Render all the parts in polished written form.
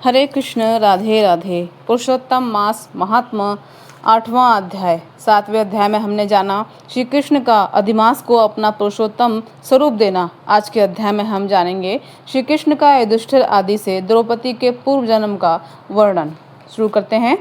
हरे कृष्ण। राधे राधे। पुरुषोत्तम मास महात्मा 8वां अध्याय। 7वें अध्याय में हमने जाना श्री कृष्ण का अधिमास को अपना पुरुषोत्तम स्वरूप देना। आज के अध्याय में हम जानेंगे श्री कृष्ण का युधिष्ठिर आदि से द्रौपदी के पूर्व जन्म का वर्णन। शुरू करते हैं।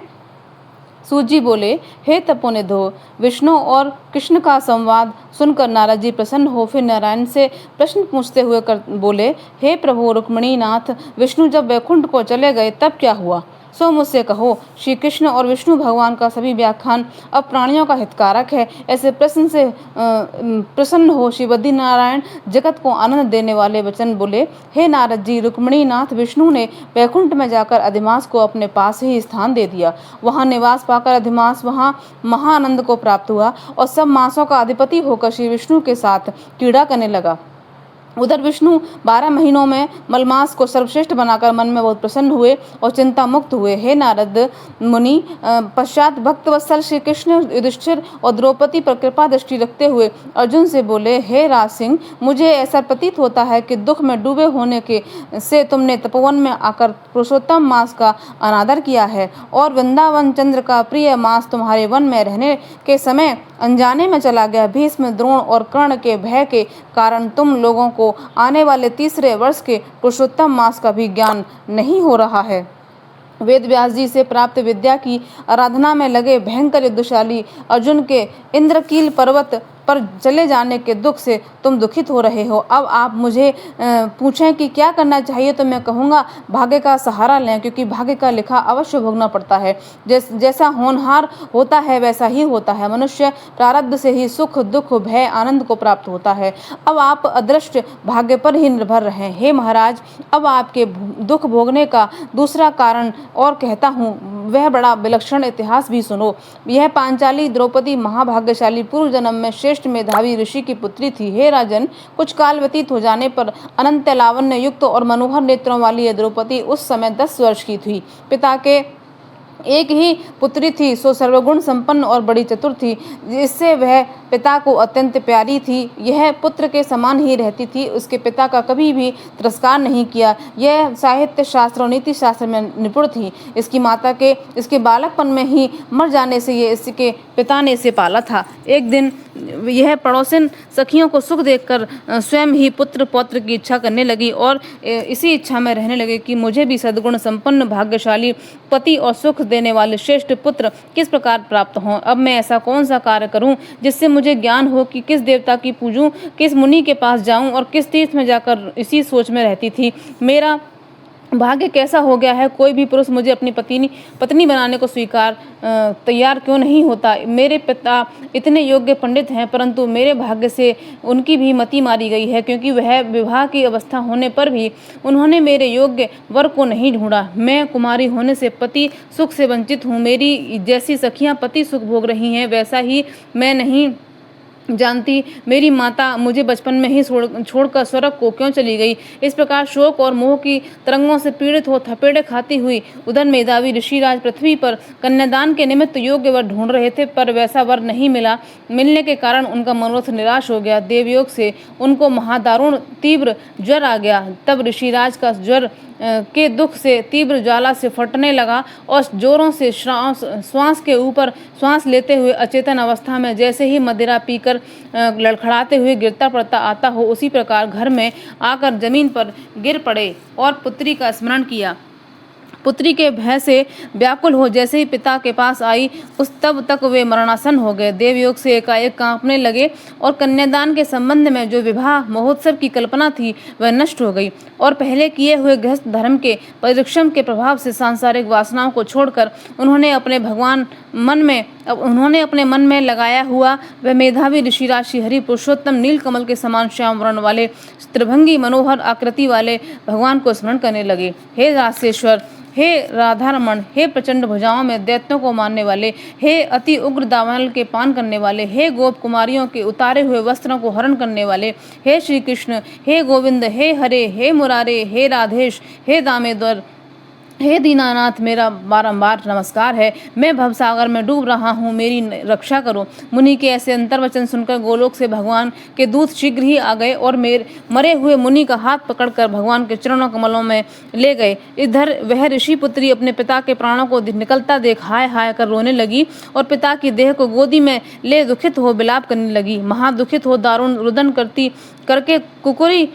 सूजी बोले, हे तपोनिधो, विष्णु और कृष्ण का संवाद सुनकर नारद जी प्रसन्न हो फिर नारायण से प्रश्न पूछते हुए बोले, हे प्रभु रुक्मिणी नाथ, विष्णु जब वैकुंठ को चले गए तब क्या हुआ, सो मुझसे कहो। श्री कृष्ण और विष्णु भगवान का सभी व्याख्यान अब प्राणियों का हितकारक है। ऐसे प्रश्न से प्रसन्न हो श्री बद्री नारायण जगत को आनंद देने वाले वचन बोले, हे नारद जी, रुक्मिणी नाथ विष्णु ने वैकुंठ में जाकर अधिमास को अपने पास ही स्थान दे दिया। वहां निवास पाकर अधिमास वहां महाआनंद को प्राप्त हुआ और सब मासों का अधिपति होकर श्री विष्णु के साथ क्रीड़ा करने लगा। उधर विष्णु 12 महीनों में मलमास को सर्वश्रेष्ठ बनाकर मन में बहुत प्रसन्न हुए और चिंता मुक्त हुए। हे नारद मुनि, पश्चात भक्तवत्सल श्री कृष्ण युधिष्ठिर और द्रौपदी पर कृपा दृष्टि रखते हुए अर्जुन से बोले, हे राज सिंह, मुझे ऐसा प्रतीत होता है कि दुख में डूबे होने के से तुमने तपोवन में आकर पुरुषोत्तम मास का अनादर किया है और वृंदावन चंद्र का प्रिय मास तुम्हारे वन में रहने के समय अनजाने में चला गया। भीष्म, द्रोण और कर्ण के भय के कारण तुम लोगों को आने वाले तीसरे वर्ष के पुरुषोत्तम मास का भी ज्ञान नहीं हो रहा है। वेद व्यास जी से प्राप्त विद्या की आराधना में लगे भयंकर युद्धशाली अर्जुन के इंद्रकील पर्वत पर चले जाने के दुख से तुम दुखित हो रहे हो। अब आप मुझे पूछें कि क्या करना चाहिए तो मैं कहूँगा, भाग्य का सहारा लें, क्योंकि भाग्य का लिखा अवश्य भोगना पड़ता है। जैसा होनहार होता है वैसा ही होता है। मनुष्य प्रारब्ध से ही सुख दुख भय आनंद को प्राप्त होता है। अब आप अदृष्ट भाग्य पर ही निर्भर रहें। हे महाराज, अब आपके दुख भोगने का दूसरा कारण और कहता हूँ, वह बड़ा विलक्षण इतिहास भी सुनो। यह पांचाली द्रौपदी महाभाग्यशाली पूर्व जन्म में श्रेष्ठ मेधावी ऋषि की पुत्री थी। हे राजन, कुछ काल व्यतीत हो जाने पर अनंत लावण्य युक्त और मनोहर नेत्रों वाली यह द्रौपदी उस समय 10 वर्ष की थी। पिता के एक ही पुत्री थी, सो सर्वगुण संपन्न और बड़ी चतुर थी, जिससे वह पिता को अत्यंत प्यारी थी। यह पुत्र के समान ही रहती थी, उसके पिता का कभी भी तिरस्कार नहीं किया। यह साहित्य शास्त्र और नीति शास्त्र में निपुण थी। इसकी माता के इसके बालकपन में ही मर जाने से ये इसके पिता ने इसे पाला था। एक दिन यह पड़ोसिन सखियों को सुख देखकर स्वयं ही पुत्र पौत्र की इच्छा करने लगी और इसी इच्छा में रहने लगे कि मुझे भी सद्गुण संपन्न भाग्यशाली पति और सुख देने वाले श्रेष्ठ पुत्र किस प्रकार प्राप्त हों। अब मैं ऐसा कौन सा कार्य करूं जिससे मुझे ज्ञान हो कि किस देवता की पूजूं, किस मुनि के पास जाऊं और किस तीर्थ में जाकर इसी सोच में रहती थी। मेरा भाग्य कैसा हो गया है, कोई भी पुरुष मुझे अपनी पत्नी बनाने को तैयार क्यों नहीं होता। मेरे पिता इतने योग्य पंडित हैं, परंतु मेरे भाग्य से उनकी भी मति मारी गई है, क्योंकि वह विवाह की अवस्था होने पर भी उन्होंने मेरे योग्य वर को नहीं ढूंढा। मैं कुमारी होने से पति सुख से वंचित हूँ। मेरी जैसी सखियाँ पति सुख भोग रही हैं, वैसा ही मैं नहीं जानती मेरी माता मुझे बचपन में ही छोड़कर स्वर्ग को क्यों चली गई। इस प्रकार शोक और मोह की तरंगों से पीड़ित हो थपेड़े खाती हुई उधर मेधावी ऋषिराज पृथ्वी पर कन्यादान के निमित्त योग्य वर ढूंढ रहे थे, पर वैसा वर नहीं मिला। मिलने के कारण उनका मनोरथ निराश हो गया। देवयोग से उनको महादारुण तीव्र ज्वर आ गया। तब ऋषिराज का ज्वर के दुख से तीव्र ज्वाला से फटने लगा और जोरों से श्वास के ऊपर श्वास लेते हुए अचेतन अवस्था में जैसे ही मदिरा पीकर लड़खड़ाते हुए गिरता पड़ता आता हो, उसी प्रकार घर में आकर जमीन पर गिर पड़े और पुत्री का स्मरण किया। पुत्री के भय से व्याकुल हो जैसे ही पिता के पास आई, उस तब तक वे मरणासन हो गए। देवयोग से एकाएक कांपने लगे और कन्यादान के संबंध में जो विवाह महोत्सव की कल्पना थी वह नष्ट हो गई और पहले किए हुए गृहस्थ धर्म के परिश्रम के प्रभाव से सांसारिक वासनाओं को छोड़कर उन्होंने अपने मन में लगाया हुआ वह मेधावी ऋषिराज श्रीहरि पुरुषोत्तम नीलकमल के समान श्याम वर्ण वाले त्रिभंगी मनोहर आकृति वाले भगवान को स्मरण करने लगे। हे रासेश्वर, हे राधारमण, हे प्रचंड भुजाओं में दैत्यों को मारने वाले, हे अति उग्र दावानल के पान करने वाले, हे गोप कुमारियों के उतारे हुए वस्त्रों को हरण करने वाले, हे श्री कृष्ण, हे गोविंद, हे हरे, हे मुरारे, हे राधेश, हे दामेश्वर, हे दीनानाथ, मेरा बारंबार नमस्कार है। मैं भवसागर में डूब रहा हूँ, मेरी रक्षा करो। मुनि के ऐसे अंतर्वचन सुनकर गोलोक से भगवान के दूत शीघ्र ही आ गए और मरे हुए मुनि का हाथ पकड़कर भगवान के चरणों कमलों में ले गए। इधर वह ऋषि पुत्री अपने पिता के प्राणों को निकलता देख हाय हाय कर रोने लगी और पिता की देह को गोदी में ले दुखित हो विलाप करने लगी। महादुखित हो दारुण रुदन करके कुकुरी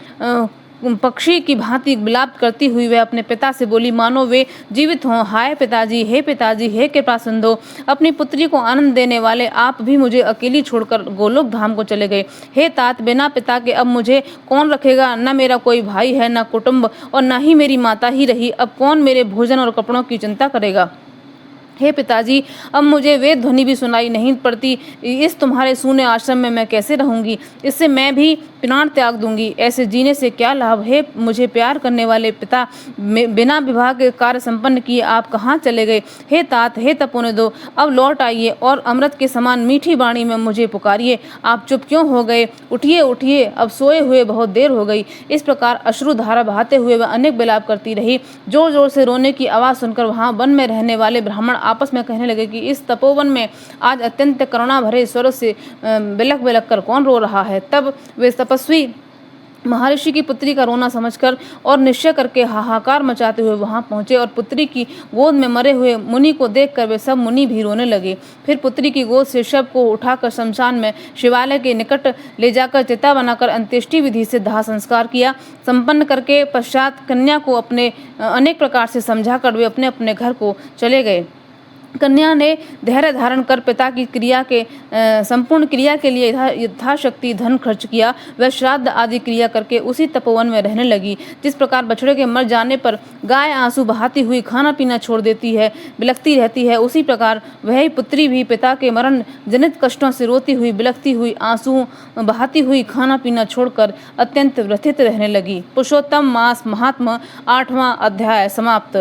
पक्षी की भांति विलाप करती हुई वह अपने पिता से बोली, मानो वे जीवित हों। हाय पिताजी, हे पिताजी, हे कृपा सिंधु, अपनी पुत्री को आनंद देने वाले आप भी मुझे अकेली छोड़कर गोलोक धाम को चले गए। हे तात, बिना पिता के अब मुझे कौन रखेगा? न मेरा कोई भाई है, न कुटुंब, और न ही मेरी माता ही रही। अब कौन मेरे भोजन और कपड़ों की चिंता करेगा? हे पिताजी, अब मुझे वेद ध्वनि भी सुनाई नहीं पड़ती। इस तुम्हारे सूने आश्रम में मैं कैसे रहूंगी? इससे मैं भी प्राण त्याग दूंगी। ऐसे जीने से क्या लाभ? हे मुझे प्यार करने वाले पिता, बिना विवाह के कार्य संपन्न किए आप कहाँ चले गए? हे तात, हे तपोने दो, अब लौट आइए और अमृत के समान मीठी वाणी में मुझे पुकारिए। आप चुप क्यों हो गए? उठिए उठिए, अब सोए हुए बहुत देर हो गई। इस प्रकार अश्रुधारा बहाते हुए वह अनेक विलाप करती रही। जोर जोर से रोने की आवाज सुनकर वहां वन में रहने वाले ब्राह्मण आपस में कहने लगे कि इस तपोवन में आज अत्यंत करुणा भरे स्वर से बिलख बिलख कर कौन रो रहा है? तब वे तपस्वी महर्षि की पुत्री का रोना समझकर और निश्चय करके हाहाकार मचाते हुए वहां पहुंचे और पुत्री की गोद में मरे हुए मुनि को देखकर वे सब मुनि भी रोने लगे। फिर पुत्री की गोद से शव को उठाकर शमशान में शिवालय के निकट ले जाकर चिता बनाकर अंत्येष्टि विधि से दाह संस्कार किया। संपन्न करके पश्चात कन्या को अपने अनेक प्रकार से समझाकर वे अपने अपने घर को चले गए। कन्या ने धैर्य धारण कर पिता की संपूर्ण क्रिया के लिए यथाशक्ति धन खर्च किया। वह श्राद्ध आदि क्रिया करके उसी तपोवन में रहने लगी। जिस प्रकार बछड़े के मर जाने पर गाय आंसू बहाती हुई खाना पीना छोड़ देती है, बिलखती रहती है, उसी प्रकार वह पुत्री भी पिता के मरण जनित कष्टों से रोती हुई, बिलखती हुई, आंसू बहाती हुई, खाना पीना छोड़कर अत्यंत व्यथित रहने लगी। पुरुषोत्तम मास महात्मा 8वां अध्याय समाप्त।